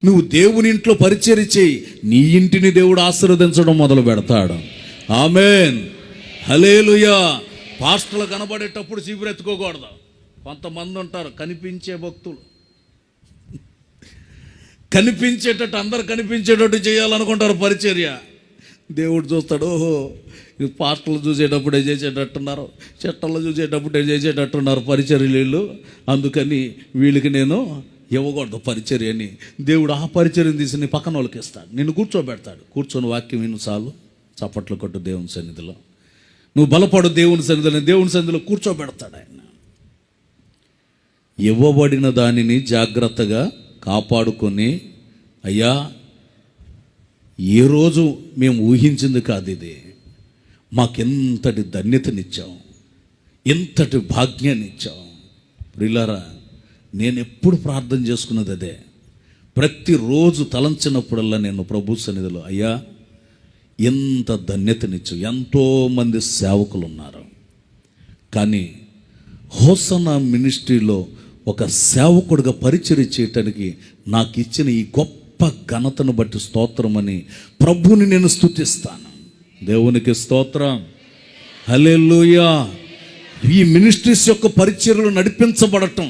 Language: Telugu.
నువ్వు దేవుని ఇంట్లో పరిచర్య చేయి, నీ ఇంటిని దేవుడు ఆశీర్వదించడం మొదలు పెడతాడు. ఆమేన్, హల్లెలూయా. పాస్టర్లు కనబడేటప్పుడు చీపురెత్తుకోకూడదు. కొంతమంది ఉంటారు కనిపించే భక్తులు, కనిపించేటట్టు అందరు కనిపించేటట్టు చేయాలనుకుంటారు పరిచర్య. దేవుడు చూస్తాడు, ఓహో ఈ పాస్టర్లు చూసేటప్పుడే చేసేటట్టున్నారు, చెట్టలు చూసేటప్పుడే చేసేటట్టున్నారు పరిచర్యలు, అందుకని వీళ్ళకి నేను ఇవ్వకూడదు పరిచర్య అని దేవుడు ఆ పరిచర్యను తీసి నీ పక్కన వాళ్ళకి ఇస్తాడు. నిన్ను కూర్చోబెడతాడు. కూర్చొని వాక్యం విను చాలు, చప్పట్లు కొట్టు దేవుని సన్నిధిలో, నువ్వు బలపడు దేవుని సన్నిధిలో, దేవుని సన్నిధిలో కూర్చోబెడతాడు ఆయన. ఇవ్వబడిన దానిని జాగ్రత్తగా కాపాడుకొని, అయ్యా ఏ రోజు మేము ఊహించింది కాదు ఇది, మాకెంతటి ధన్యతనిచ్చావు, ఎంతటి భాగ్యాన్ని ఇచ్చావు. ప్రియులారా, నేను ఎప్పుడు ప్రార్థన చేసుకున్నది అదే. ప్రతిరోజు తలంచినప్పుడల్లా నేను ప్రభు సన్నిధిలో, అయ్యా ఎంత ధన్యతనిచ్చు. ఎంతోమంది సేవకులు ఉన్నారు, కానీ హోసన్నా మినిస్ట్రీలో ఒక సేవకుడిగా పరిచర్య చేయటానికి నాకు ఇచ్చిన ఈ గొప్ప ఘనతను బట్టి స్తోత్రమని ప్రభువుని నేను స్తుతిస్తాను. దేవునికి స్తోత్రం, హల్లెలూయా. ఈ మినిస్ట్రీస్ యొక్క పరిచర్యలు నడిపించబడటం